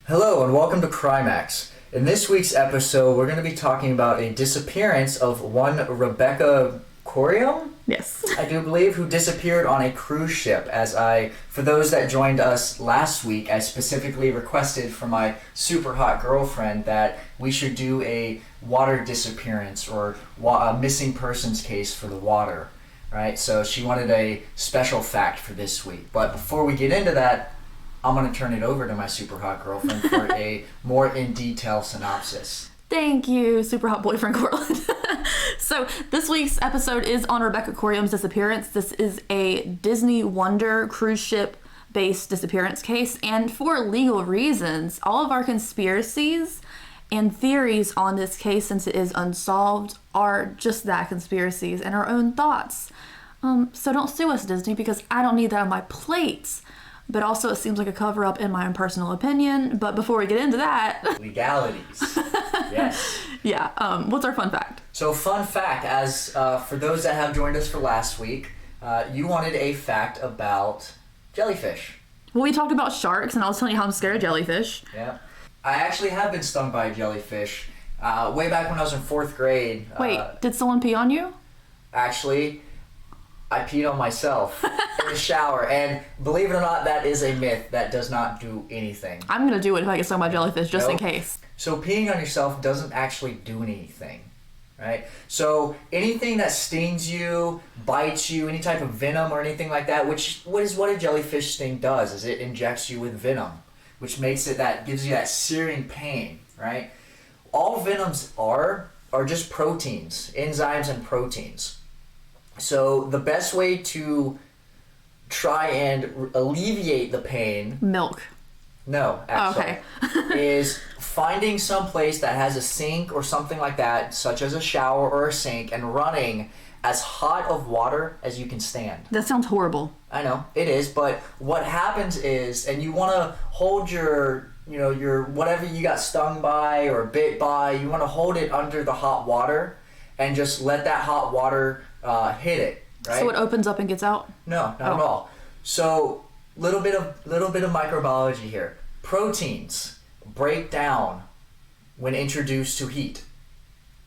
Hello and welcome to Crimax. In this week's episode, we're going to be talking about a disappearance of one Rebecca Coriam? Yes. I do believe, who disappeared on a cruise ship. For those that joined us last week, I specifically requested from my super hot girlfriend that we should do a water disappearance or a missing persons case for the water, right? So she wanted a special fact for this week. But before we get into that, I'm going to turn it over to my super hot girlfriend for a more in-detail synopsis. Thank you, super hot boyfriend Cortland. So this week's episode is on Rebecca Coriam's disappearance. This is a Disney Wonder cruise ship based disappearance case, and for legal reasons, all of our conspiracies and theories on this case, since it is unsolved, are just that, conspiracies and our own thoughts. So don't sue us, Disney, because I don't need that on my plate. But also, it seems like a cover-up in my own personal opinion. But before we get into that... Legalities. Yes. Yeah. What's our fun fact? So, fun fact, for those that have joined us for last week, you wanted a fact about jellyfish. Well, we talked about sharks, and I was telling you how I'm scared of jellyfish. Yeah. I actually have been stung by a jellyfish way back when I was in 4th grade. Wait, did someone pee on you? Actually, I peed on myself in the shower, and believe it or not, that is a myth. That does not do anything. I'm gonna do it if I get stung by jellyfish, just in case. So peeing on yourself doesn't actually do anything, right? So anything that stings you, bites you, any type of venom or anything like that, which is what a jellyfish sting does, is it injects you with venom, which gives you that searing pain, right? All venoms are just proteins, enzymes and proteins. So the best way to try and alleviate the pain... Milk. No, actually. Oh, okay. is finding some place that has a sink or something like that, such as a shower or a sink, and running as hot of water as you can stand. That sounds horrible. I know, it is, but what happens is, and you want to hold your whatever you got stung by or bit by, you want to hold it under the hot water and just let that hot water hit it, right? So it opens up and gets out? No, not at all. So little bit of microbiology here. Proteins break down when introduced to heat,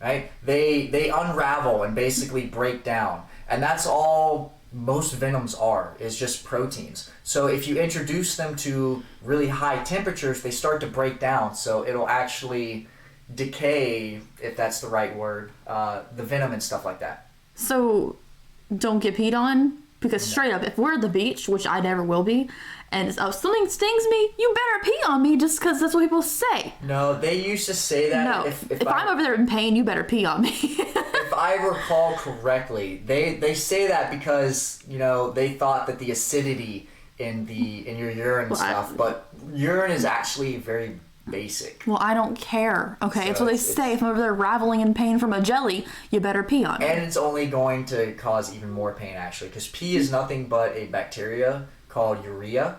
right? They unravel and basically break down, and that's all most venoms is just proteins. So if you introduce them to really high temperatures, they start to break down. So it'll actually decay, if that's the right word, the venom and stuff like that. So, don't get peed on? Because straight up, if we're at the beach, which I never will be, and something stings me, you better pee on me just because that's what people say. No, they used to say that. No, if I'm over there in pain, you better pee on me. If I recall correctly, they say that because, they thought that the acidity in your urine and stuff, but urine is actually very basic. Well, I don't care. Okay, that's what they say. If I'm over there raveling in pain from a jelly, you better pee on me. And it's only going to cause even more pain, actually, because pee is nothing but a bacteria called urea.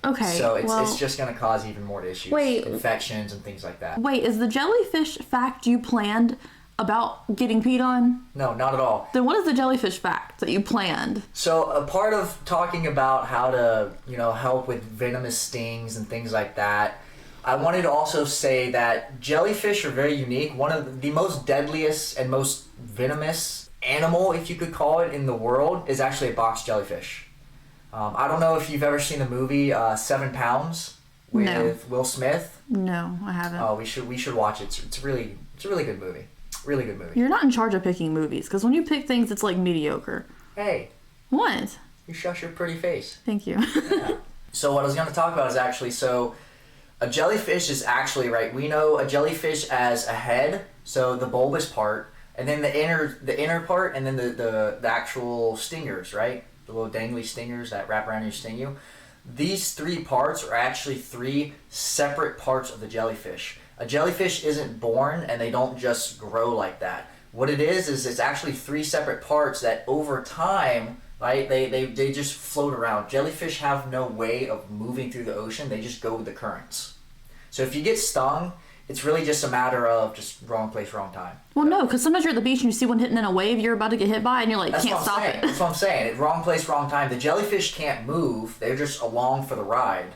Okay, so it's just going to cause even more issues, infections and things like that. Wait, is the jellyfish fact you planned about getting peed on? No, not at all. Then what is the jellyfish fact that you planned? So a part of talking about how to, help with venomous stings and things like that, I wanted to also say that jellyfish are very unique. One of the most deadliest and most venomous animal, if you could call it, in the world is actually a box jellyfish. I don't know if you've ever seen the movie 7 Pounds with Will Smith. No, I haven't. Oh, we should watch it. It's a really good movie. Really good movie. You're not in charge of picking movies, because when you pick things, it's like mediocre. Hey. What? You shush your pretty face. Thank you. Yeah. So what I was going to talk about is actually, a jellyfish is actually, right, we know a jellyfish as a head, so the bulbous part, and then the inner part, and then the actual stingers, right? The little dangly stingers that wrap around you, sting you. These 3 parts are actually 3 separate parts of the jellyfish. A jellyfish isn't born and they don't just grow like that. What it is it's actually 3 separate parts that over time, right, they just float around. Jellyfish have no way of moving through the ocean. They just go with the currents. So if you get stung, it's really just a matter of just wrong place, wrong time. Well, no, because sometimes you're at the beach and you see one hitting in a wave you're about to get hit by, and you're like, can't stop it. That's what I'm saying. It's wrong place, wrong time. The jellyfish can't move. They're just along for the ride.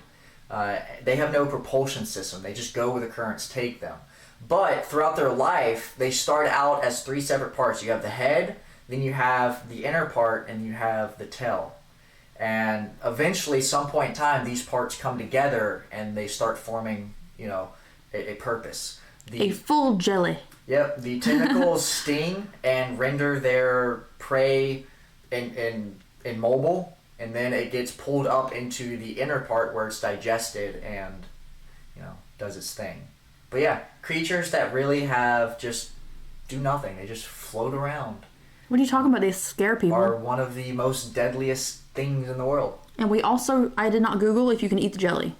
They have no propulsion system. They just go where the currents take them. But throughout their life, they start out as 3 separate parts. You have the head, then you have the inner part, and you have the tail. And eventually, some point in time, these parts come together and they start forming, a purpose. A full jelly. Yep. The tentacles sting and render their prey immobile, and then it gets pulled up into the inner part where it's digested and, does its thing. But yeah, creatures that really have just do nothing. They just float around. What are you talking about? They scare people. Are one of the most deadliest things in the world. And I did not Google if you can eat the jelly.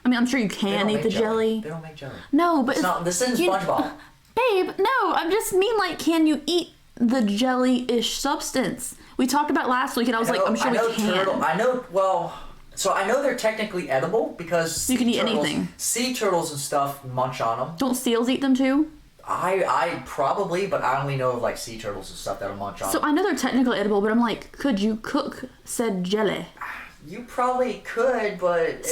I mean, I'm sure you can eat the jelly. They don't make jelly. No, but this isn't SpongeBob. Babe, no, I just mean can you eat the jelly-ish substance? We talked about it last week, and I'm sure we can. I know they're technically edible because you can eat anything. Sea turtles and stuff munch on them. Don't seals eat them too? I probably, but I only know of sea turtles and stuff that'll munch on. So I know they're technically edible, but I'm could you cook said jelly? You probably could, but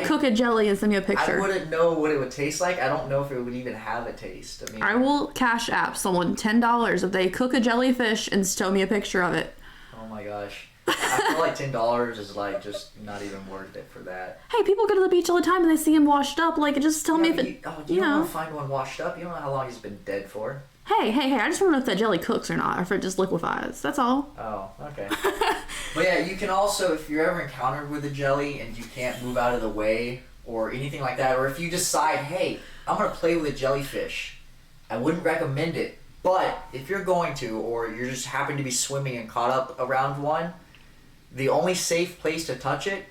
cook a jelly and send me a picture. I wouldn't know what it would taste like. I don't know if it would even have a taste. I mean, I will cash app someone $10 if they cook a jellyfish and show me a picture of it. Oh my gosh. I feel like $10 is just not even worth it for that. Hey, people go to the beach all the time and they see him washed up. Just tell me if it. You don't want to find one washed up. You don't know how long he's been dead for. Hey! I just want to know if that jelly cooks or not, or if it just liquefies. That's all. Oh, okay. But yeah, you can also, if you're ever encountered with a jelly and you can't move out of the way or anything like that, or if you decide, hey, I'm gonna play with a jellyfish, I wouldn't recommend it. But if you're going to, or you're just happen to be swimming and caught up around one, the only safe place to touch it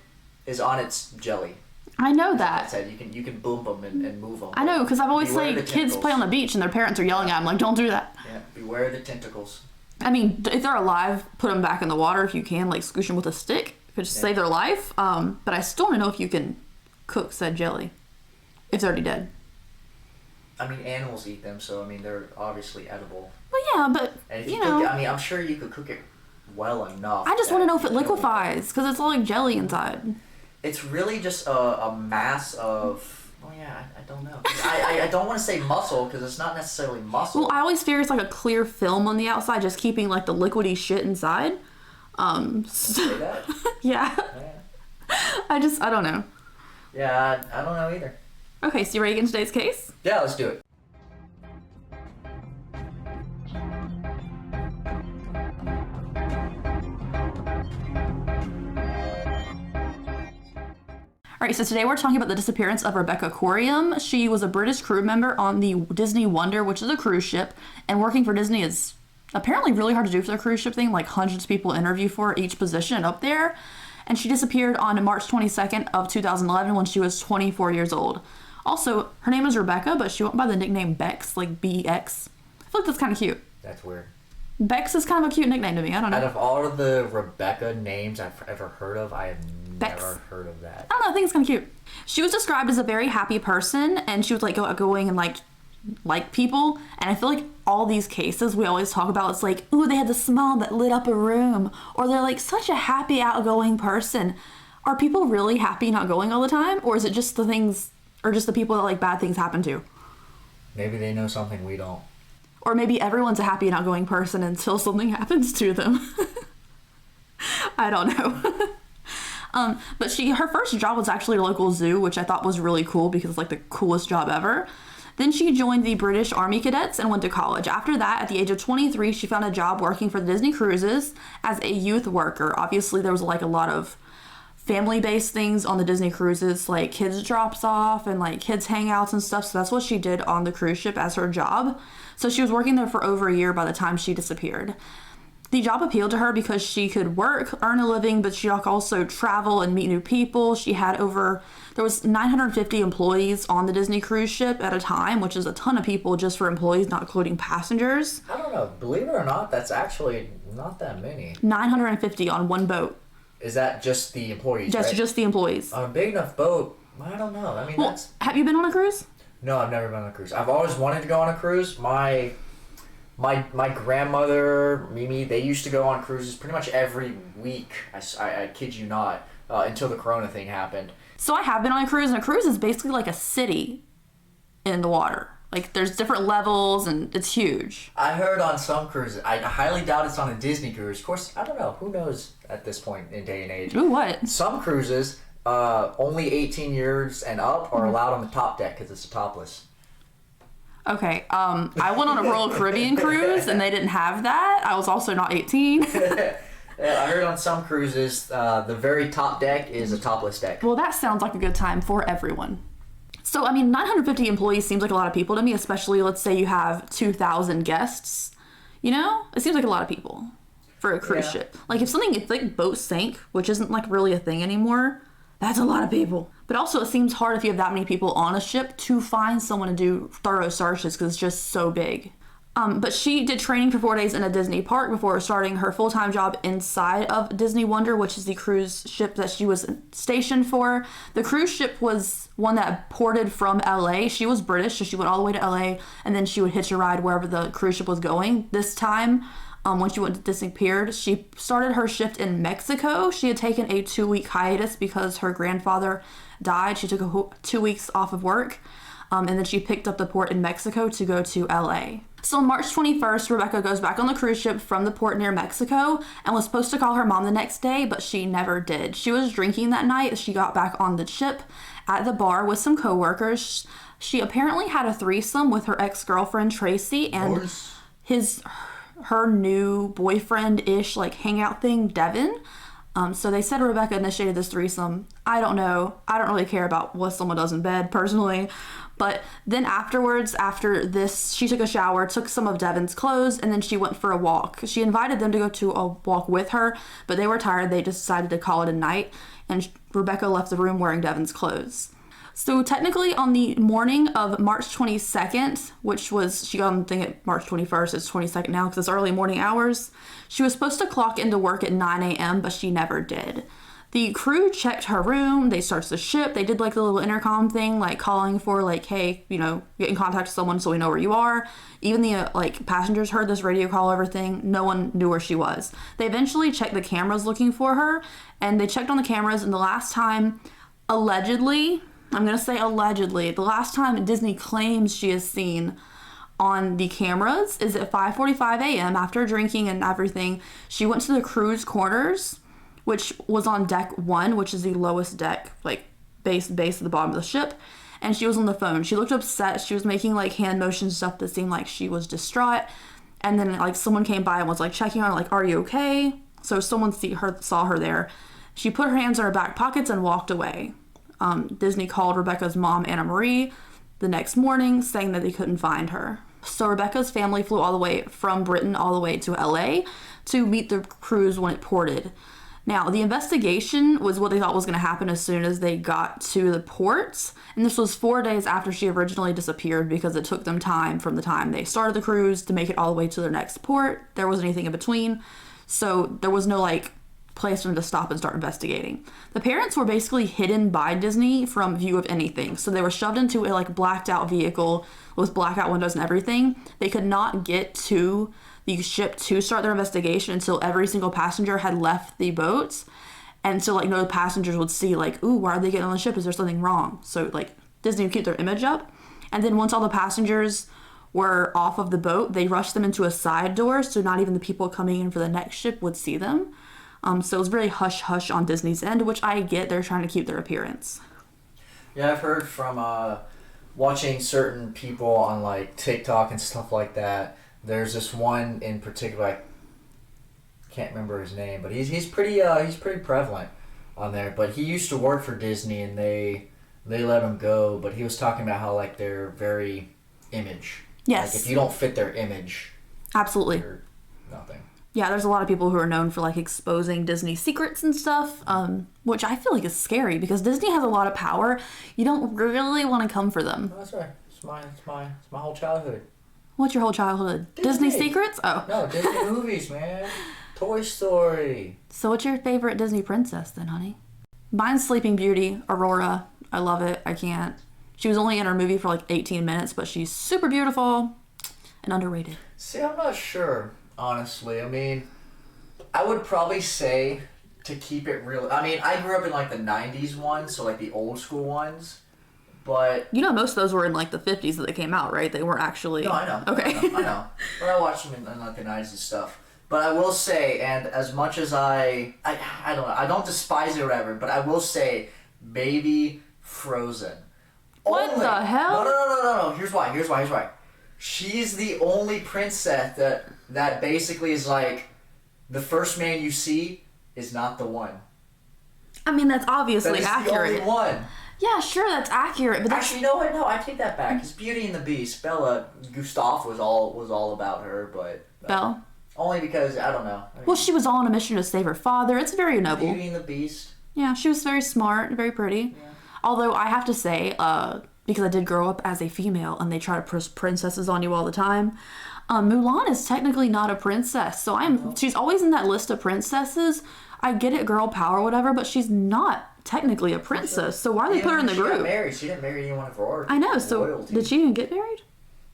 is on its jelly. I know that. I said you can boom them and move them. I know, because I've always said kids play on the beach and their parents are yelling at them don't do that. Yeah, beware the tentacles. I mean, if they're alive, put them back in the water if you can, scoosh them with a stick. Could just save their life. But I still want to know if you can cook said jelly if they're already dead. I mean, animals eat them, so they're obviously edible. Well, yeah, but and if you cook it, I'm sure you could cook it well enough. I just want to know if it liquefies because it's all jelly inside. It's really just a mass of. Oh yeah, I don't know. I don't want to say muscle because it's not necessarily muscle. Well, I always figure it's a clear film on the outside, just keeping the liquidy shit inside. Say that? Yeah. I don't know. Yeah, I don't know either. Okay, so you ready to get into today's case? Yeah, let's do it. Alright, so today we're talking about the disappearance of Rebecca Coriam. She was a British crew member on the Disney Wonder, which is a cruise ship, and working for Disney is apparently really hard to do for the cruise ship thing. Hundreds of people interview for each position up there. And she disappeared on March 22nd of 2011 when she was 24 years old. Also, her name is Rebecca, but she went by the nickname Bex, B-X. I feel like that's kind of cute. That's weird. Bex is kind of a cute nickname to me. I don't know. Out of all of the Rebecca names I've ever heard of, I have never heard of that. I don't know. I think it's kind of cute. She was described as a very happy person, and she was outgoing and like people. And I feel like all these cases we always talk about, it's ooh, they had the smile that lit up a room, or they're such a happy, outgoing person. Are people really happy and outgoing all the time, or is it just the things, or just the people that bad things happen to? Maybe they know something we don't. Or maybe everyone's a happy and outgoing person until something happens to them. I don't know. But her first job was actually a local zoo, which I thought was really cool because it's the coolest job ever. Then she joined the British Army Cadets and went to college. After that, at the age of 23, she found a job working for the Disney Cruises as a youth worker. Obviously, there was a lot of family-based things on the Disney Cruises, kids drops off and kids hangouts and stuff. So that's what she did on the cruise ship as her job. So she was working there for over a year by the time she disappeared. The job appealed to her because she could work, earn a living, but she could also travel and meet new people. There was 950 employees on the Disney cruise ship at a time, which is a ton of people just for employees, not including passengers. I don't know. Believe it or not, that's actually not that many. 950 on one boat. Is that just the employees, right? Just the employees. On a big enough boat, I don't know. That's... Have you been on a cruise? No, I've never been on a cruise. I've always wanted to go on a cruise. My grandmother, Mimi, they used to go on cruises pretty much every week. I kid you not, until the Corona thing happened. So I have been on a cruise, and a cruise is basically like a city in the water. Like, there's different levels, and it's huge. I heard on some cruises, I highly doubt it's on a Disney cruise. Of course, I don't know. Who knows at this point in day and age? Ooh, what? Some cruises, only 18 years and up are allowed on the top deck because it's topless. Okay, I went on a Royal Caribbean cruise, and they didn't have that. I was also not 18. Yeah, I heard on some cruises, the very top deck is a topless deck. Well, that sounds like a good time for everyone. So, I mean, 950 employees seems like a lot of people to me, especially, let's say you have 2,000 guests. You know? It seems like a lot of people for a cruise ship. Like, if like boat sank, which isn't, like, really a thing anymore, that's a lot of people. But also, it seems hard if you have that many people on a ship to find someone to do thorough searches because it's just so big. But she did training for 4 days in a Disney park before starting her full-time job inside of Disney Wonder, which is the cruise ship that she was stationed for. The cruise ship was one that ported from LA. She was British, so she went all the way to LA, and then she would hitch a ride wherever the cruise ship was going. This time, when she went to Disappeared, she started her shift in Mexico. She had taken a 2-week hiatus because her grandfather died. She took 2 weeks off of work, and then she picked up the port in Mexico to go to LA. So on March 21st, Rebecca goes back on the cruise ship from the port near Mexico and was supposed to call her mom the next day, but she never did. She was drinking that night as she got back on the ship at the bar with some coworkers. She apparently had a threesome with her ex-girlfriend Tracy and her new boyfriend-ish like hangout thing, Devin. So they said Rebecca initiated this threesome. I don't know. I don't really care about what someone does in bed personally. But then afterwards, after this, she took a shower, took some of Devin's clothes, and then she went for a walk. She invited them to go to a walk with her, but they were tired. They just decided to call it a night, and Rebecca left the room wearing Devin's clothes. So technically on the morning of March 22nd, which was, she got on the thing at March 21st, it's 22nd now because it's early morning hours, she was supposed to clock into work at 9 a.m., but she never did. The crew checked her room, they searched the ship, they did like the little intercom thing, like calling for like, hey, you know, get in contact with someone so we know where you are. Even the like passengers heard this radio call, everything. No one knew where she was. They eventually checked the cameras looking for her, and they checked on the cameras, and the last time, allegedly, I'm going to say allegedly, the last time Disney claims she is seen on the cameras is at 5:45 a.m. after drinking and everything. She went to the crew's quarters, which was on deck 1, which is the lowest deck, like base at the bottom of the ship, and she was on the phone. She looked upset. She was making like hand motion stuff that seemed like she was distraught, and then like someone came by and was like checking on her, like, are you okay? So someone saw her there. She put her hands in her back pockets and walked away. Disney called Rebecca's mom, Anna Marie, the next morning saying that they couldn't find her. So Rebecca's family flew all the way from Britain all the way to LA to meet the cruise when it ported. Now, the investigation was what they thought was going to happen as soon as they got to the ports, and this was 4 days after she originally disappeared because it took them time from the time they started the cruise to make it all the way to their next port. There wasn't anything in between, so there was no like place for them to stop and start investigating. The parents were basically hidden by Disney from view of anything, so they were shoved into a like blacked out vehicle with blackout windows and everything. They could not get to the ship to start their investigation until every single passenger had left the boat, and so like no passengers would see like, ooh, why are they getting on the ship? Is there something wrong? So like Disney would keep their image up, and then once all the passengers were off of the boat, they rushed them into a side door so not even the people coming in for the next ship would see them. So it was very hush-hush on Disney's end, which I get. They're trying to keep their appearance. Yeah, I've heard from watching certain people on like TikTok and stuff like that. There's this one in particular, I can't remember his name, but he's pretty prevalent on there. But he used to work for Disney, and they let him go. But he was talking about how like they're very image. Yes. Like if you don't fit their image, absolutely, you're nothing. Yeah, there's a lot of people who are known for like exposing Disney secrets and stuff, which I feel like is scary because Disney has a lot of power. You don't really want to come for them. No, that's right. It's my whole childhood. What's your whole childhood? Disney secrets? Oh. No, Disney movies, man. Toy Story. So what's your favorite Disney princess then, honey? Mine's Sleeping Beauty, Aurora. I love it. I can't. She was only in her movie for like 18 minutes, but she's super beautiful and underrated. See, I'm not sure. Honestly, I mean, I would probably say to keep it real. I mean, I grew up in like the 90s ones, so like the old school ones. But you know, most of those were in like the 50s that they came out, right? They weren't actually. No, I know. Okay. I know. But I watched them in like the 90s and stuff. But I will say, and as much as I don't know, I don't despise it or whatever, but I will say, baby Frozen. What the hell? No. Here's why. She's the only princess that basically is like, the first man you see is not the one. I mean, that's obviously accurate. The only one. Yeah, sure, that's accurate, but actually, no, I take that back. Because Beauty and the Beast, Bella, Gustav was all about her, but Belle. Only because I don't know. I mean, well, she was all on a mission to save her father. It's very noble. Beauty and the Beast. Yeah, she was very smart, very pretty. Yeah. Although I have to say, because I did grow up as a female, and they try to push princesses on you all the time. Mulan is technically not a princess, so she's always in that list of princesses. I get it, girl power, whatever, but she's not technically a princess. So why are they put her in the group? She got married. She didn't marry anyone of royalty. I know. So royalty. Did she even get married?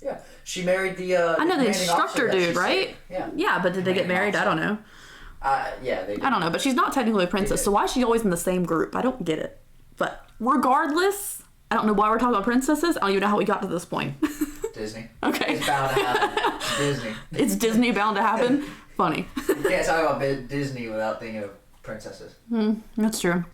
Yeah, she married the. I know the instructor dude, right? Yeah. Yeah, but did they get married? I don't know. Yeah, they did. I don't know, but she's not technically a princess, so why is she always in the same group? I don't get it. But regardless, I don't know why we're talking about princesses. I don't even know how we got to this point. Disney. Okay. It's bound to happen. Disney. It's Disney bound to happen? Funny. You can't talk about Disney without thinking of princesses. That's true.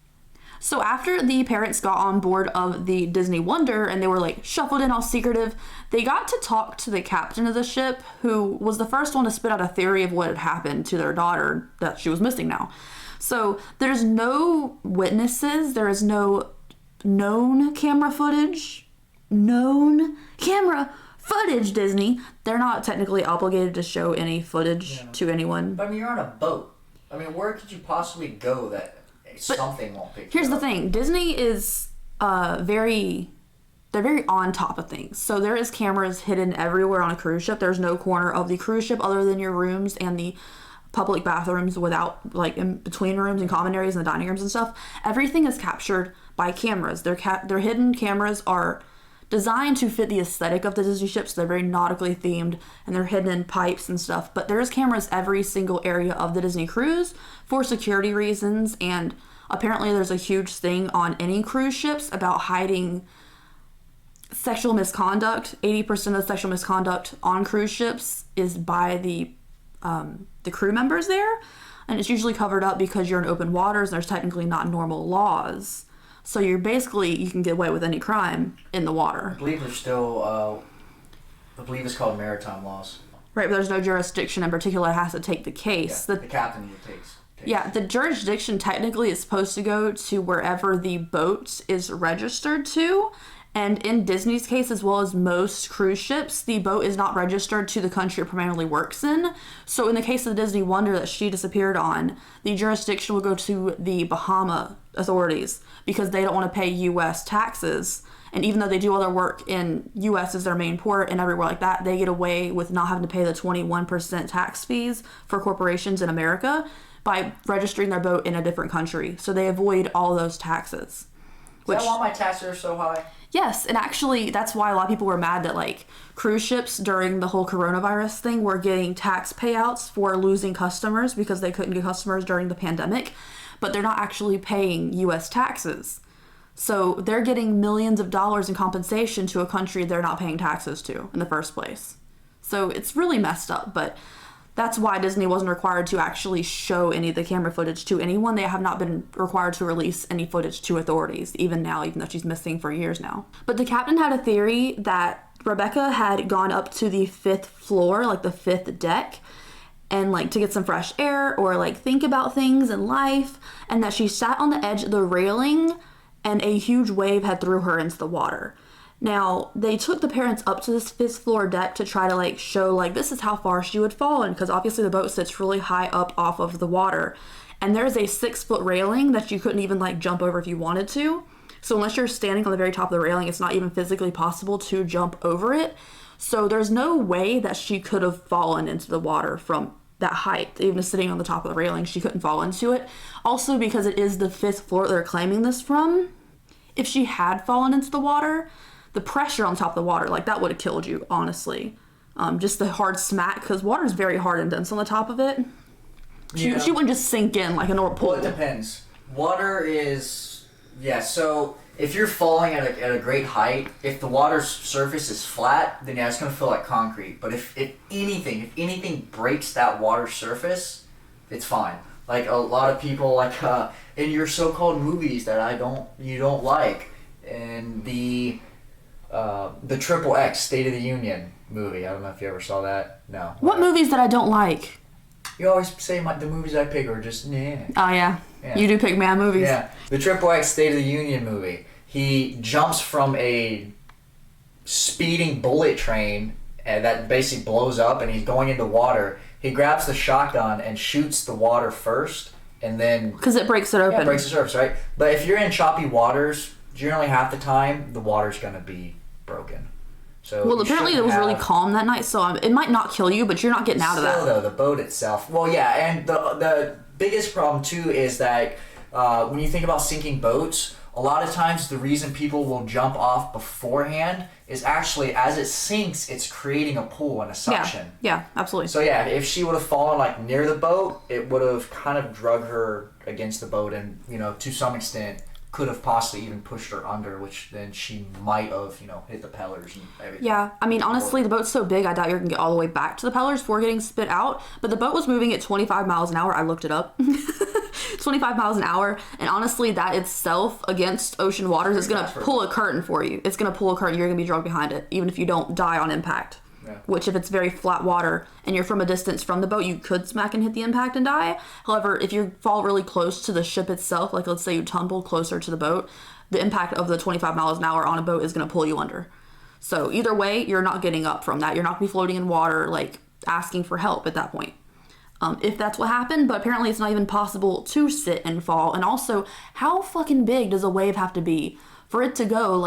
So after the parents got on board of the Disney Wonder and they were like shuffled in all secretive, they got to talk to the captain of the ship, who was the first one to spit out a theory of what had happened to their daughter that she was missing now. So there's no witnesses. There is no known camera footage. Disney. They're not technically obligated to show any footage to anyone. But I mean, you're on a boat. I mean, where could you possibly go that something won't pick you up? Here's the thing. Disney is they're very on top of things. So there is cameras hidden everywhere on a cruise ship. There's no corner of the cruise ship other than your rooms and the public bathrooms without, like, in between rooms and common areas and the dining rooms and stuff. Everything is captured by cameras. Their hidden cameras are designed to fit the aesthetic of the Disney ships. They're very nautically themed and they're hidden in pipes and stuff. But there's cameras every single area of the Disney cruise for security reasons. And apparently there's a huge thing on any cruise ships about hiding sexual misconduct. 80% of sexual misconduct on cruise ships is by the crew members there. And it's usually covered up because you're in open waters and there's technically not normal laws. So you can get away with any crime in the water. I believe there's still, it's called maritime laws. Right, but there's no jurisdiction in particular that has to take the case. Yeah, the captain takes. Yeah, the jurisdiction technically is supposed to go to wherever the boat is registered to. And in Disney's case, as well as most cruise ships, the boat is not registered to the country it primarily works in. So in the case of the Disney Wonder that she disappeared on, the jurisdiction will go to the Bahama authorities because they don't want to pay U.S. taxes. And even though they do all their work in U.S. as their main port and everywhere like that, they get away with not having to pay the 21% tax fees for corporations in America by registering their boat in a different country. So they avoid all those taxes. Is that why my taxes are so high? Yes, and actually that's why a lot of people were mad that, like, cruise ships during the whole coronavirus thing were getting tax payouts for losing customers because they couldn't get customers during the pandemic, but they're not actually paying U.S. taxes. So they're getting millions of dollars in compensation to a country they're not paying taxes to in the first place. So it's really messed up, but that's why Disney wasn't required to actually show any of the camera footage to anyone. They have not been required to release any footage to authorities, even now, even though she's missing for years now. But the captain had a theory that Rebecca had gone up to the 5th floor, like the 5th deck, and, like, to get some fresh air or, like, think about things in life, and that she sat on the edge of the railing and a huge wave had threw her into the water. Now, they took the parents up to this 5th floor deck to try to, like, show, like, this is how far she would fall in, because obviously the boat sits really high up off of the water. And there's a 6-foot railing that you couldn't even, like, jump over if you wanted to. So unless you're standing on the very top of the railing, it's not even physically possible to jump over it. So there's no way that she could have fallen into the water from that height. Even sitting on the top of the railing, she couldn't fall into it. Also, because it is the 5th floor they're claiming this from, if she had fallen into the water, the pressure on top of the water, like, that would have killed you, honestly. Just the hard smack, because water is very hard and dense on the top of it. She wouldn't just sink in like a normal pool. Well, it depends. Water is... Yeah, so if you're falling at a great height, if the water's surface is flat, then yeah, it's going to feel like concrete. But if anything breaks that water surface, it's fine. Like a lot of people, like in your so-called movies that you don't like, and the Triple X State of the Union movie. I don't know if you ever saw that. No. What movies that I don't like? You always say the movies I pick are just nah. Oh yeah. You do pick mad movies. Yeah. The Triple X State of the Union movie. He jumps from a speeding bullet train that basically blows up, and he's going into water. He grabs the shotgun and shoots the water first, and then... Because it breaks it open. Yeah, it breaks the surface, right? But if you're in choppy waters, generally half the time, the water's going to be broken. So well, apparently it was really calm that night, so it might not kill you, but you're not getting out of that. Still, though, the boat itself... Well, yeah, and the biggest problem, too, is that when you think about sinking boats, a lot of times the reason people will jump off beforehand is actually as it sinks, it's creating a pool and a suction. Yeah, absolutely. So yeah, if she would have fallen near the boat, it would have kind of drug her against the boat, and to some extent could have possibly even pushed her under, which then she might have hit the pellers and everything. Yeah, I mean honestly, the boat's so big, I doubt you're gonna get all the way back to the pellers before getting spit out. But the boat was moving at 25 miles an hour. I looked it up. 25 miles an hour, and honestly, that itself against ocean waters is gonna pull a curtain for you. It's gonna pull a curtain. You're gonna be dragged behind it, even if you don't die on impact. Yeah. Which, if it's very flat water and you're from a distance from the boat, you could smack and hit the impact and die. However, if you fall really close to the ship itself, like let's say you tumble closer to the boat, the impact of the 25 miles an hour on a boat is going to pull you under. So either way, you're not getting up from that. You're not going to be floating in water, asking for help at that point. If that's what happened, but apparently it's not even possible to sit and fall. And also, how fucking big does a wave have to be for it to go,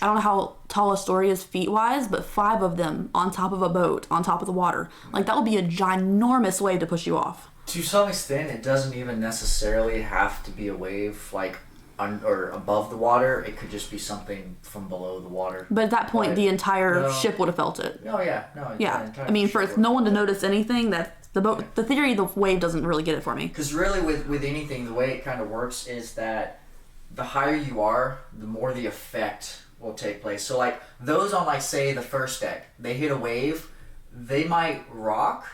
I don't know how tall a story is feet-wise, but 5 of them on top of a boat, on top of the water. That would be a ginormous wave to push you off. To some extent, it doesn't even necessarily have to be a wave, or above the water. It could just be something from below the water. But at that point, the entire ship would have felt it. Oh, yeah. No, yeah. I mean, for no one to notice anything, that the theory, the wave doesn't really get it for me. Because really, with anything, the way it kind of works is that the higher you are, the more the effect will take place. So those on say the first deck, they hit a wave, they might rock,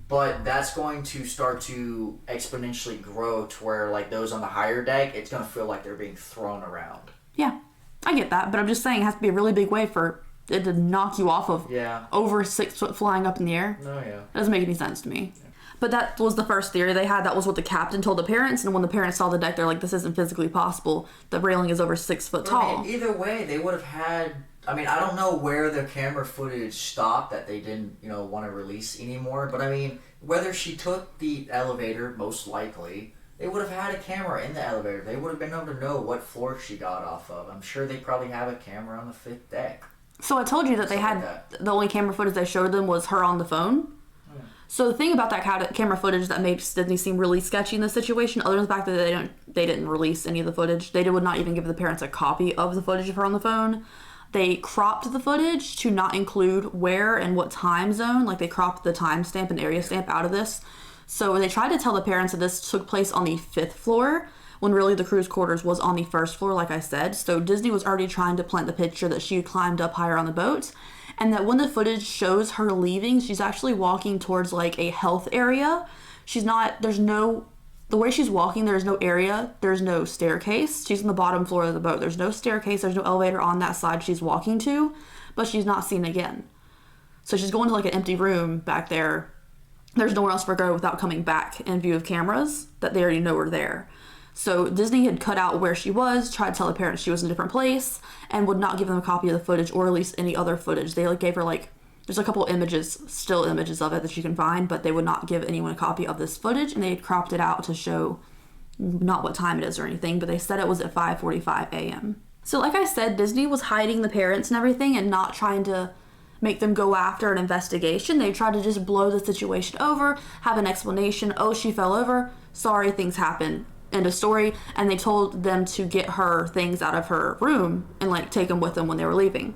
but that's going to start to exponentially grow to where those on the higher deck, it's going to feel like they're being thrown around. Yeah, I get that, but I'm just saying it has to be a really big wave for it to knock you off of over 6 foot flying up in the air. Oh yeah. That doesn't make any sense to me. Yeah. But that was the first theory they had. That was what the captain told the parents. And when the parents saw the deck, they're like, this isn't physically possible. The railing is over 6 foot tall. I mean, either way, they would have had... I mean, I don't know where the camera footage stopped that they didn't, want to release anymore. But I mean, whether she took the elevator, most likely, they would have had a camera in the elevator. They would have been able to know what floor she got off of. I'm sure they probably have a camera on the 5th deck. So I told you that they had... The only camera footage they showed them was her on the phone. So the thing about that camera footage that makes Disney seem really sketchy in this situation, other than the fact that they didn't release any of the footage, they would not even give the parents a copy of the footage of her on the phone. They cropped the footage to not include where and what time zone. They cropped the timestamp and area stamp out of this. So they tried to tell the parents that this took place on the 5th floor, when really the crew's quarters was on the 1st floor, like I said. So Disney was already trying to plant the picture that she climbed up higher on the boat. And that when the footage shows her leaving, she's actually walking towards a health area. The way she's walking, there's no area, there's no staircase. She's on the bottom floor of the boat. There's no staircase, there's no elevator on that side she's walking to, but she's not seen again. So she's going to an empty room back there. There's nowhere else for her to go without coming back in view of cameras that they already know are there. So Disney had cut out where she was, tried to tell the parents she was in a different place, and would not give them a copy of the footage or release any other footage. They gave her there's a couple still images of it that you can find, but they would not give anyone a copy of this footage, and they had cropped it out to show not what time it is or anything, but they said it was at 5:45 a.m. So like I said, Disney was hiding the parents and everything and not trying to make them go after an investigation. They tried to just blow the situation over, have an explanation. Oh, she fell over. Sorry, things happen. End of story. And they told them to get her things out of her room and take them with them when they were leaving.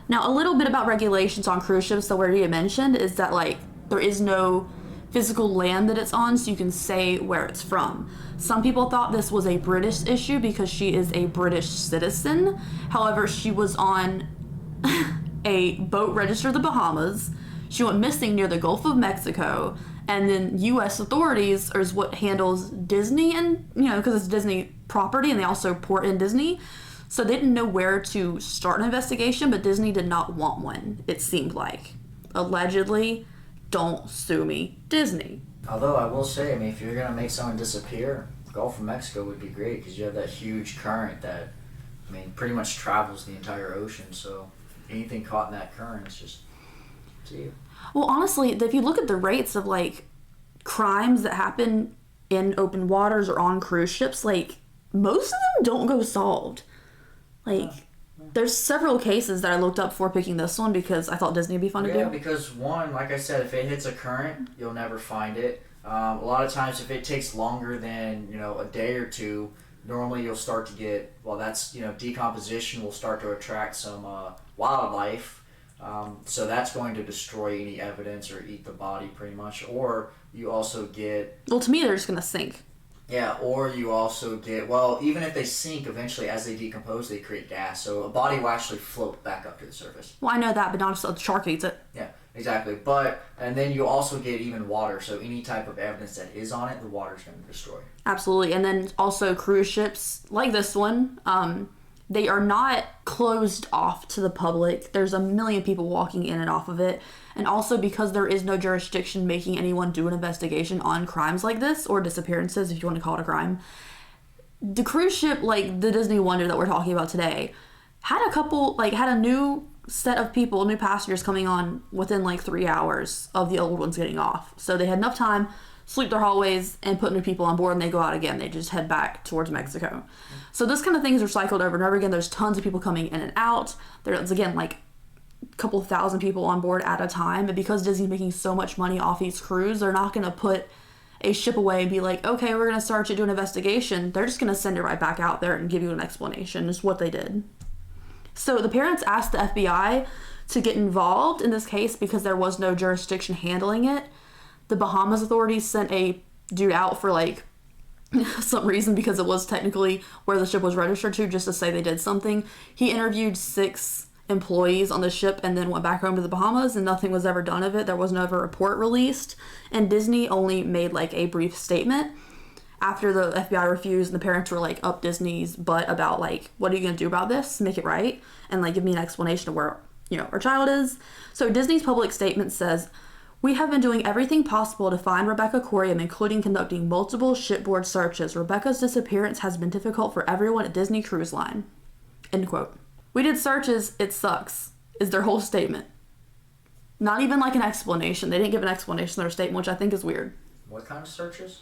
Now, a little bit about regulations on cruise ships that we already mentioned is that there is no physical land that it's on so you can say where it's from. Some people thought this was a British issue because she is a British citizen. However, she was on a boat registered the Bahamas. She went missing near the Gulf of Mexico. And then U.S. authorities is what handles Disney, and because it's Disney property and they also port in Disney. So they didn't know where to start an investigation, but Disney did not want one, it seemed like. Allegedly, don't sue me, Disney. Although I will say, I mean, if you're going to make someone disappear, Gulf of Mexico would be great because you have that huge current that, I mean, pretty much travels the entire ocean. So anything caught in that current is just to you. Well, honestly, if you look at the rates of, like, crimes that happen in open waters or on cruise ships, like, most of them don't go solved. Like, there's several cases that I looked up before picking this one because I thought Disney would be fun to do. Yeah, because one, like I said, if it hits a current, you'll never find it. A lot of times, if it takes longer than a day or two, normally you'll start to get decomposition will start to attract some wildlife. So that's going to destroy any evidence or eat the body pretty much. Or you also get... Well, to me, they're just going to sink. Yeah, or you also get... Well, even if they sink, eventually, as they decompose, they create gas. So a body will actually float back up to the surface. Well, I know that, but not if a shark eats it. Yeah, exactly. And then you also get even water. So any type of evidence that is on it, the water's going to destroy. Absolutely. And then also cruise ships like this one, they are not closed off to the public. There's a million people walking in and off of it. And also because there is no jurisdiction making anyone do an investigation on crimes like this, or disappearances, if you want to call it a crime. The cruise ship, like the Disney Wonder that we're talking about today, had a new set of people, new passengers coming on within like 3 hours of the old ones getting off. So they had enough time, sleep their hallways, and put new people on board, and they go out again. They just head back towards Mexico. So this kind of thing is recycled over and over again. There's tons of people coming in and out. There's, again, like a couple thousand people on board at a time. But because Disney's making so much money off each cruise, they're not going to put a ship away and be like, okay, we're going to start you doing an investigation. They're just going to send it right back out there and give you an explanation. Is what they did. So the parents asked the FBI to get involved in this case because there was no jurisdiction handling it. The Bahamas authorities sent a dude out for like some reason because it was technically where the ship was registered to, just to say they did something. He interviewed 6 employees on the ship and then went back home to the Bahamas, and nothing was ever done of it. There was never a report released, and Disney only made like a brief statement after the FBI refused, and the parents were like up Disney's butt about like, what are you gonna do about this? Make it right, and like give me an explanation of where our child is. So Disney's public statement says, "We have been doing everything possible to find Rebecca Coriam, including conducting multiple shipboard searches. Rebecca's disappearance has been difficult for everyone at Disney Cruise Line." End quote. "We did searches, it sucks," is their whole statement. Not even like an explanation. They didn't give an explanation in their statement, which I think is weird. What kind of searches?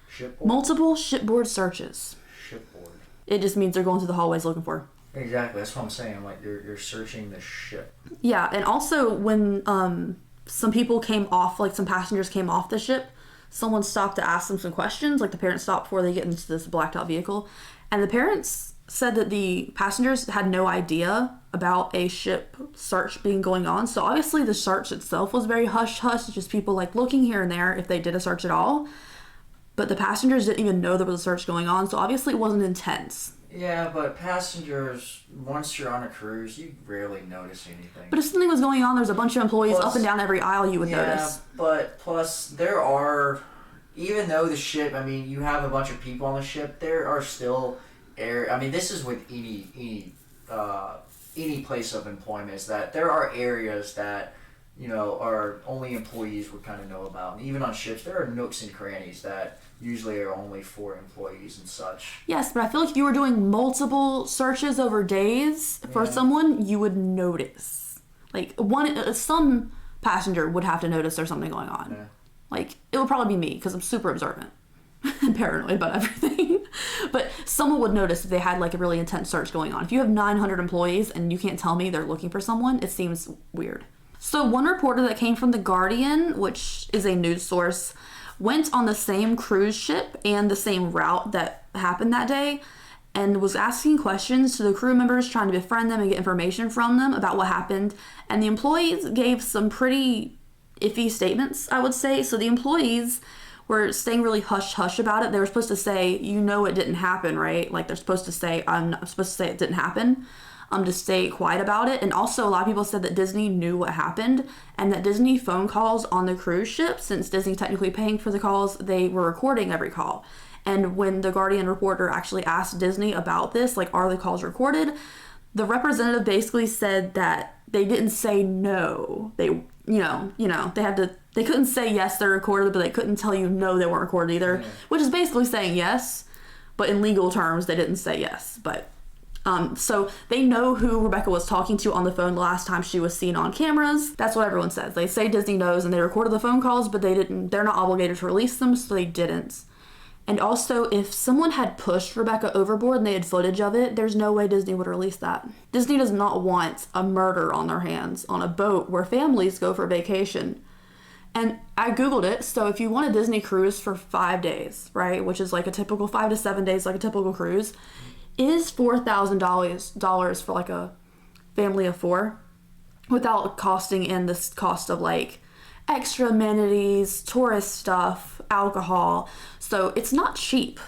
Shipboard? Multiple shipboard searches. Shipboard. It just means they're going through the hallways looking for her. Exactly, that's what I'm saying. Like, you're searching the ship. Yeah, and also when some people came off, like some passengers came off the ship, someone stopped to ask them some questions, like the parents stopped before they get into this blacked out vehicle, and the parents said that the passengers had no idea about a ship search being going on. So obviously the search itself was very hush-hush, just people like looking here and there if they did a search at all. But the passengers didn't even know there was a search going on, so obviously it wasn't intense. Yeah, but passengers, once you're on a cruise, you rarely notice anything. But if something was going on, there's a bunch of employees up and down every aisle you would notice. Yeah, but plus there are, even though the ship, I mean, you have a bunch of people on the ship, there are still this is with any place of employment, is that there are areas that, are only employees would kind of know about. And even on ships, there are nooks and crannies that usually are only for employees and such. Yes, but I feel like if you were doing multiple searches over days for someone, you would notice. Like, some passenger would have to notice there's something going on. Yeah. Like, it would probably be me, because I'm super observant and paranoid about everything. But someone would notice if they had like a really intense search going on. If you have 900 employees and you can't tell me they're looking for someone, it seems weird. So one reporter that came from The Guardian, which is a news source, went on the same cruise ship and the same route that happened that day and was asking questions to the crew members, trying to befriend them and get information from them about what happened. And the employees gave some pretty iffy statements, I would say. So the employees were staying really hush-hush about it. They were supposed to say, it didn't happen, right? Like, they're supposed to say, I'm supposed to say it didn't happen, to stay quiet about it. And also, a lot of people said that Disney knew what happened, and that Disney phone calls on the cruise ship, since Disney technically paying for the calls, they were recording every call. And when the Guardian reporter actually asked Disney about this, like, are the calls recorded? The representative basically said that they didn't say no. They, they couldn't say yes, they're recorded, but they couldn't tell you no, they weren't recorded either, which is basically saying yes, but in legal terms, they didn't say yes. But, so they know who Rebecca was talking to on the phone the last time she was seen on cameras. That's what everyone says. They say Disney knows, and they recorded the phone calls, but they're not obligated to release them, so they didn't. And also, if someone had pushed Rebecca overboard and they had footage of it, there's no way Disney would release that. Disney does not want a murder on their hands on a boat where families go for vacation. And I Googled it, so if you want a Disney cruise for 5 days, right, which is like a typical 5 to 7 days, like a typical cruise, it is $4,000 for like a family of 4, without costing in this cost of like extra amenities, tourist stuff, alcohol. So it's not cheap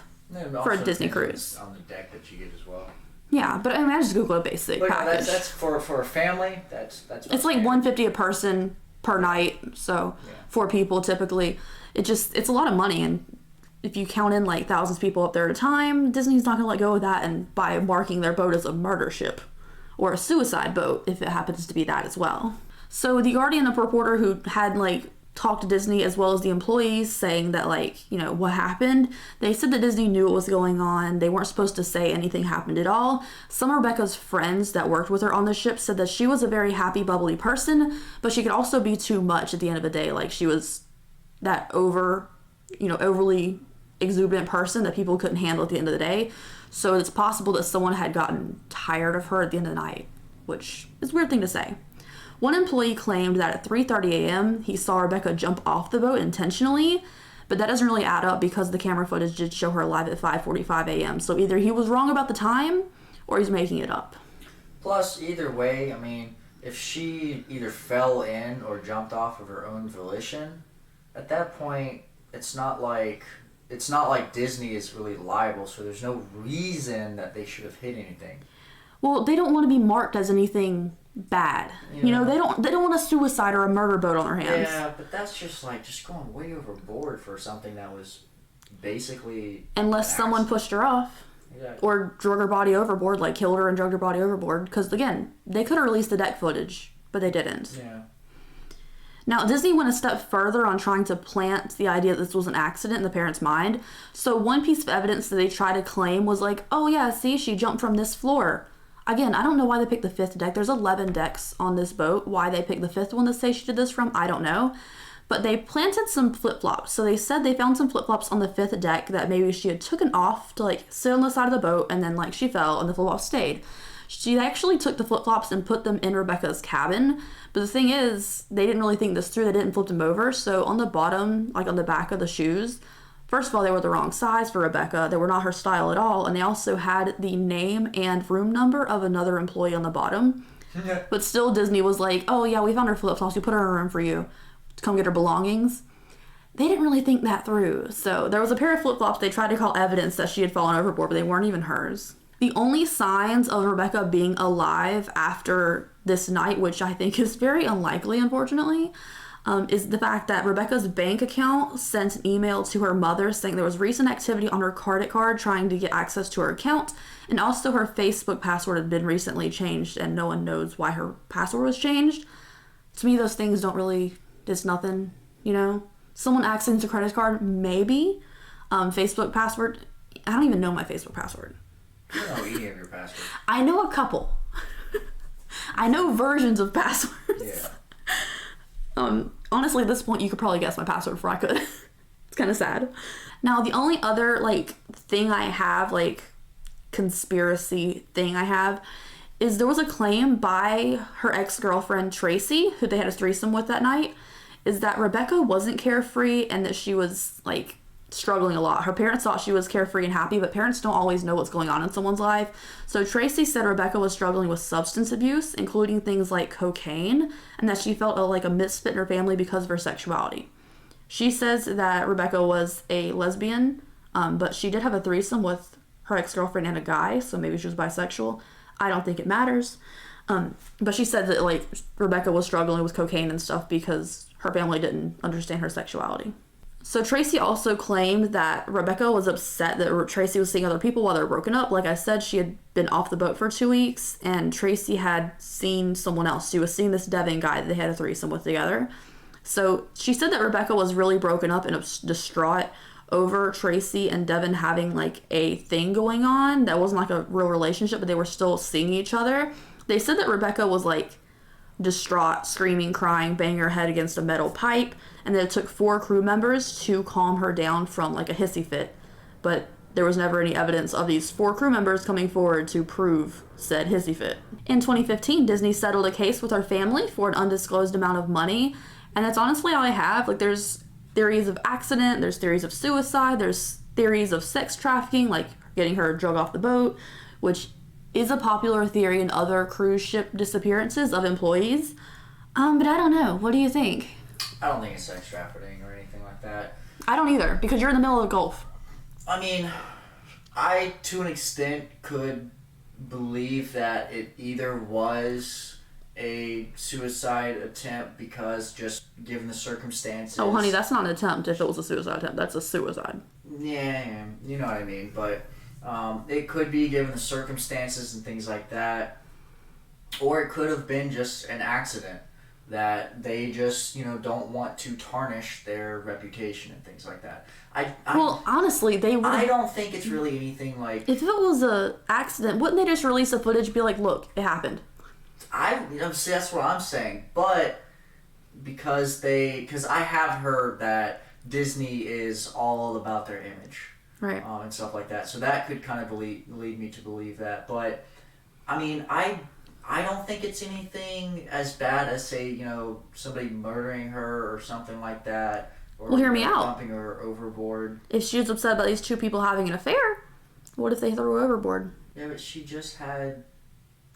for a Disney cruise. On the deck that you get as well. Yeah, but I mean, I just Google a basic package. That's for a family. That's. It's like $150 a person per night. So 4 people typically. It's a lot of money, and if you count in like thousands of people up there at a time, Disney's not gonna let go of that and by marking their boat as a murder ship or a suicide boat if it happens to be that as well. So the Guardian, a reporter who had like talked to Disney as well as the employees, saying that what happened, they said that Disney knew what was going on. They weren't supposed to say anything happened at all. Some of Rebecca's friends that worked with her on the ship said that she was a very happy, bubbly person, but she could also be too much at the end of the day. Like, she was that overly exuberant person that people couldn't handle at the end of the day. So it's possible that someone had gotten tired of her at the end of the night, which is a weird thing to say. One employee claimed that at 3:30 a.m. he saw Rebecca jump off the boat intentionally, but that doesn't really add up because the camera footage did show her alive at 5:45 a.m. So either he was wrong about the time or he's making it up. Plus, either way, I mean, if she either fell in or jumped off of her own volition, at that point, it's not like Disney is really liable, so there's no reason that they should have hit anything. Well, they don't want to be marked as anything bad. Yeah. They don't want a suicide or a murder boat on their hands. Yeah, but that's just going way overboard for something that was basically unless someone pushed her off. Exactly. Or drug her body overboard, like killed her and drugged her body overboard. Because again, they could have released the deck footage, but they didn't. Yeah. Now, Disney went a step further on trying to plant the idea that this was an accident in the parents' mind. So one piece of evidence that they tried to claim was like, oh yeah, see, she jumped from this floor. Again, I don't know why they picked the 5th deck. There's 11 decks on this boat. Why they picked the 5th one to say she did this from, I don't know. But they planted some flip-flops. So they said they found some flip-flops on the 5th deck that maybe she had taken off to sit on the side of the boat, and then she fell and the flip-flops stayed. She actually took the flip-flops and put them in Rebecca's cabin. But the thing is, they didn't really think this through. They didn't flip them over. So on the bottom, on the back of the shoes, first of all, they were the wrong size for Rebecca. They were not her style at all. And they also had the name and room number of another employee on the bottom. But still, Disney was like, oh yeah, we found her flip-flops. We put her in a room for you to come get her belongings. They didn't really think that through. So there was a pair of flip-flops they tried to call evidence that she had fallen overboard, but they weren't even hers. The only signs of Rebecca being alive after this night, which I think is very unlikely, unfortunately, is the fact that Rebecca's bank account sent an email to her mother saying there was recent activity on her credit card trying to get access to her account, and also her Facebook password had been recently changed, and no one knows why her password was changed. To me, those things don't really, it's nothing, Someone accessing a credit card, maybe. Facebook password, I don't even know my Facebook password. You don't know any of your passwords. I know a couple. I know versions of passwords. Yeah. Honestly, at this point, you could probably guess my password before I could. It's kind of sad. Now, the only other, thing I have, conspiracy thing I have, is there was a claim by her ex-girlfriend, Tracy, who they had a threesome with that night, is that Rebecca wasn't carefree and that she was, struggling a lot. Her parents thought she was carefree and happy, but parents don't always know what's going on in someone's life. So Tracy said Rebecca was struggling with substance abuse, including things like cocaine, and that she felt like a misfit in her family because of her sexuality. She says that Rebecca was a lesbian, but she did have a threesome with her ex-girlfriend and a guy, so maybe she was bisexual. I don't think it matters. But she said that like Rebecca was struggling with cocaine and stuff because her family didn't understand her sexuality. So Tracy also claimed that Rebecca was upset that Tracy was seeing other people while they were broken up. Like I said, she had been off the boat for 2 weeks, and Tracy had seen someone else. She was seeing this Devin guy that they had a threesome with together. So she said that Rebecca was really broken up and distraught over Tracy and Devin having like a thing going on that wasn't like a real relationship, but they were still seeing each other. They said that Rebecca was like distraught, screaming, crying, banging her head against a metal pipe, and that it took 4 crew members to calm her down from like a hissy fit. But there was never any evidence of these 4 crew members coming forward to prove said hissy fit. In 2015, Disney settled a case with her family for an undisclosed amount of money, and that's honestly all I have. Like, there's theories of accident, there's theories of suicide, there's theories of sex trafficking, like getting her drug off the boat, which is a popular theory in other cruise ship disappearances of employees. But I don't know. What do you think? I don't think it's sex trafficking or anything like that. I don't either, because you're in the middle of the Gulf. I mean, I, to an extent, could believe that it either was a suicide attempt because just given the circumstances. Oh, honey, that's not an attempt if it was a suicide attempt. That's a suicide. Yeah, you know what I mean. But it could be given the circumstances and things like that. Or it could have been just an accident that they just, don't want to tarnish their reputation and things like that. Well, honestly, they would. I don't think it's really anything like. If it was a accident, wouldn't they just release the footage and be like, look, it happened? See, that's what I'm saying. But because I have heard that Disney is all about their image. Right. And stuff like that. So that could kind of lead me to believe that. But, I mean, I don't think it's anything as bad as, say, somebody murdering her or something like that. Or, well, hear me out. Dumping her overboard. If she was upset about these 2 people having an affair, what if they threw her overboard? Yeah, but she just had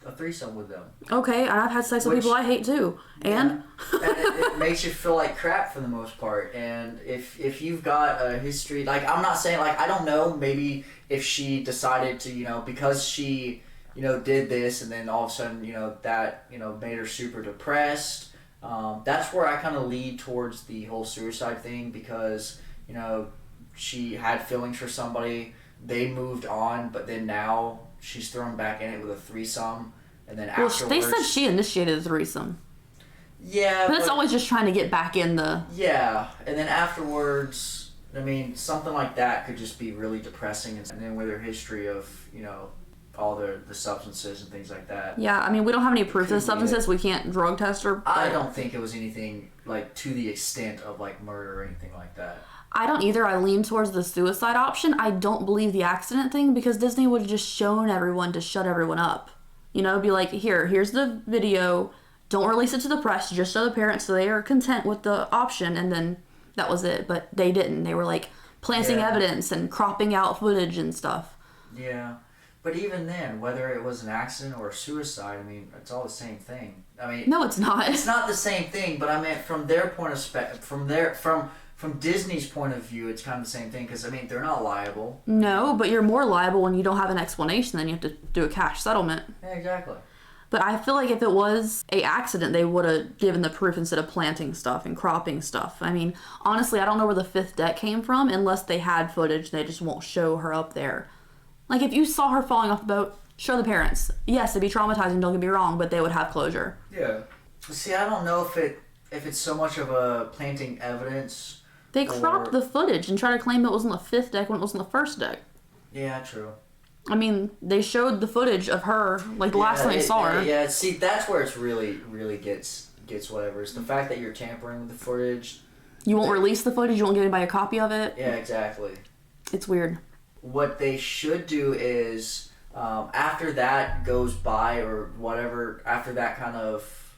a threesome with them. Okay, and I've had sex with people I hate too. And? Yeah. And it makes you feel like crap for the most part. And if you've got a history, like, I'm not saying, like, I don't know, maybe if she decided to, because she, did this and then all of a sudden, that, made her super depressed. That's where I kind of lead towards the whole suicide thing because, she had feelings for somebody, they moved on, but then now she's thrown back in it with a threesome, and then afterwards. Well, they said she initiated the threesome. Yeah, but it's always just trying to get back in the. Yeah, and then afterwards, I mean, something like that could just be really depressing, and then with her history of all the substances and things like that. Yeah, I mean, we don't have any proof of the substances. We can't drug test her. I don't think it was anything like to the extent of like murder or anything like that. I don't either. I lean towards the suicide option. I don't believe the accident thing because Disney would have just shown everyone to shut everyone up. Be like, here's the video. Don't release it to the press. Just show the parents so they are content with the option. And then that was it. But they didn't. They were like planting evidence and cropping out footage and stuff. Yeah. But even then, whether it was an accident or a suicide, I mean, it's all the same thing. I mean, no, it's not. It's not the same thing. But I meant from their point of from Disney's point of view, it's kind of the same thing because, I mean, they're not liable. No, but you're more liable when you don't have an explanation. Then you have to do a cash settlement. Yeah, exactly. But I feel like if it was a accident, they would have given the proof instead of planting stuff and cropping stuff. I mean, honestly, I don't know where the 5th deck came from unless they had footage. They just won't show her up there. Like, if you saw her falling off the boat, show the parents. Yes, it'd be traumatizing, don't get me wrong, but they would have closure. Yeah. See, I don't know if it's so much of a planting evidence. They cropped the footage and tried to claim it was on the 5th deck when it was on the 1st deck. Yeah, true. I mean, they showed the footage of her, like, the last time they saw her. Yeah, see, that's where it's really gets whatever. It's the fact that you're tampering with the footage. You won't release the footage? You won't give anybody a copy of it? Yeah, exactly. It's weird. What they should do is, after that goes by or whatever, after that kind of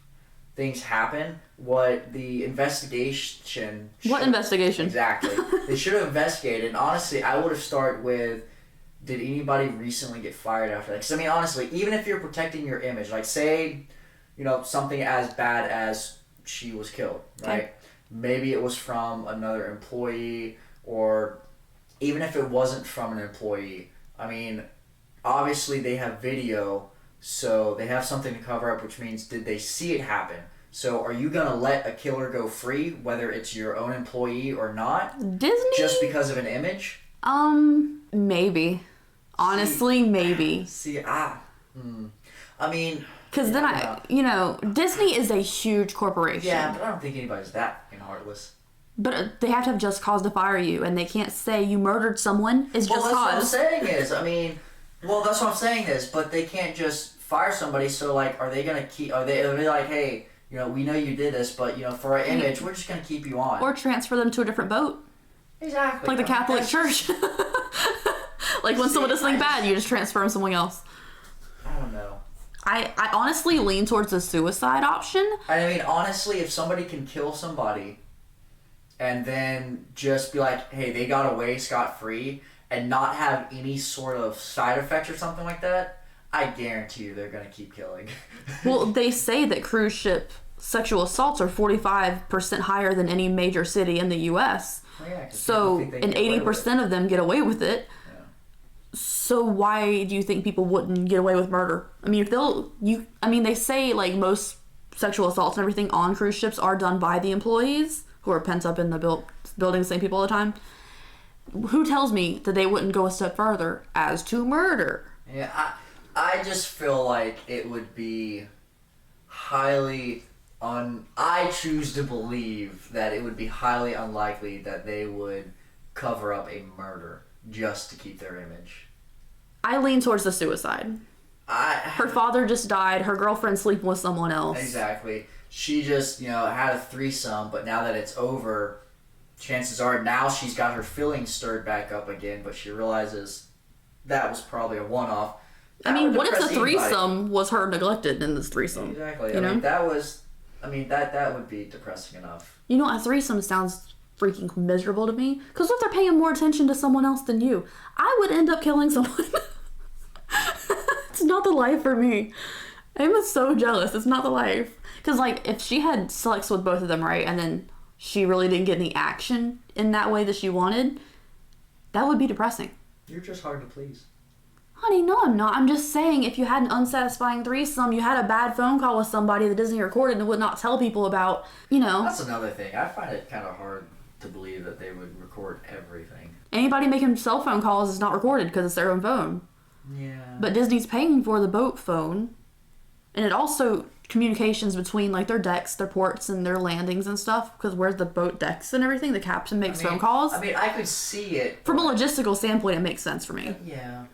things happen, what the investigation... What investigation? Exactly. They should have investigated. And honestly, I would have started with, did anybody recently get fired after that? Because, I mean, honestly, even if you're protecting your image, like, say, you know, something as bad as she was killed, right? Okay. Maybe it was from another employee, or even if it wasn't from an employee, I mean, obviously they have video, so they have something to cover up, which means, did they see it happen? So are you going to let a killer go free, whether it's your own employee or not? Disney? Just because of an image? Maybe. Honestly, maybe. I mean... Because then you know, Disney is a huge corporation. Yeah, but I don't think anybody's that fucking heartless. But they have to have just cause to fire you, and they can't say you murdered someone. It's just cause. Well, that's what I'm saying is, I mean... Well, that's what I'm saying is, but they can't just fire somebody, so, like, are they going to keep... Are they like, hey... You know, we know you did this, but, you know, for our image, we're just going to keep you on. Or transfer them to a different boat. Exactly. Like the Catholic Church. Like, when someone does something bad, you just transfer them somewhere else. I don't know. I honestly lean towards the suicide option. I mean, honestly, if somebody can kill somebody and then just be like, hey, they got away scot-free and not have any sort of side effects or something like that, I guarantee you they're going to keep killing. Well, they say that cruise ship sexual assaults are 45% higher than any major city in the U.S. Well, yeah, so, and 80% of them get away with it. Yeah. So why do you think people wouldn't get away with murder? I mean, they say, like, most sexual assaults and everything on cruise ships are done by the employees who are pent up in the building, the same people all the time. Who tells me that they wouldn't go a step further as to murder? Yeah, I just feel like it would be highly I choose to believe that it would be highly unlikely that they would cover up a murder just to keep their image. I lean towards the suicide. Her father just died. Her girlfriend's sleeping with someone else. Exactly. She just, you know, had a threesome, but now that it's over, chances are now she's got her feelings stirred back up again, but she realizes that was probably a one-off. I mean, what if the threesome was her neglected in this threesome? Exactly. You know? That would be depressing enough. You know, a threesome sounds freaking miserable to me. Because what if they're paying more attention to someone else than you? I would end up killing someone. It's not the life for me. I'm so jealous. It's not the life. Because, like, if she had sex with both of them, right, and then she really didn't get any action in that way that she wanted, that would be depressing. You're just hard to please. Honey, no, I'm not. I'm just saying, if you had an unsatisfying threesome, you had a bad phone call with somebody that Disney recorded and would not tell people about, you know. That's another thing. I find it kind of hard to believe that they would record everything. Anybody making cell phone calls is not recorded because it's their own phone. Yeah. But Disney's paying for the boat phone. And it also communications between, like, their decks, their ports, and their landings and stuff. Because where's the boat decks and everything? The captain makes phone calls. I mean, I could see it. From a logistical standpoint, it makes sense for me. Yeah.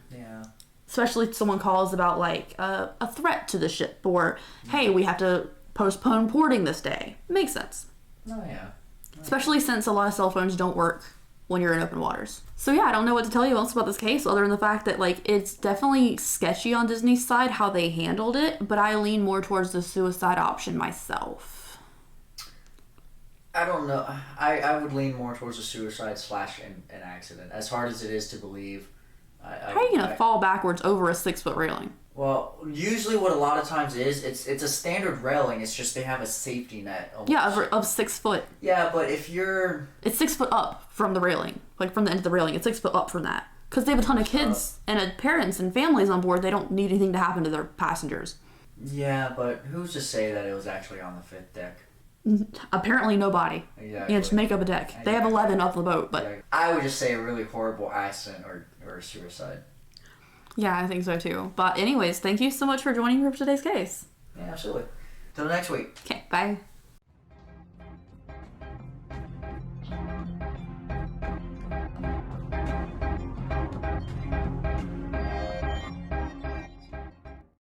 Especially if someone calls about, like, a threat to the ship. Or, hey, we have to postpone porting this day. It makes sense. Oh, yeah. Especially since a lot of cell phones don't work when you're in open waters. So, yeah, I don't know what to tell you else about this case other than the fact that, like, it's definitely sketchy on Disney's side how they handled it. But I lean more towards the suicide option myself. I don't know. I would lean more towards a suicide / an accident. As hard as it is to believe. How are you going to fall backwards over a 6-foot railing? Well, usually what a lot of times is, it's a standard railing. It's just they have a safety net. Almost. Yeah, of 6 foot. Yeah, but if you're... It's 6 foot up from the railing. Like, from the end of the railing. It's 6 foot up from that. Because they have a ton of kids and parents and families on board. They don't need anything to happen to their passengers. Yeah, but who's to say that it was actually on the 5th deck? Apparently nobody. Exactly. Yeah, just make up a deck. Exactly. They have 11 off the boat, but... Exactly. I would just say a really horrible accident or suicide. Yeah, I think so too. But anyways, thank you so much for joining me for today's case. Yeah, absolutely. Till next week. Okay, bye.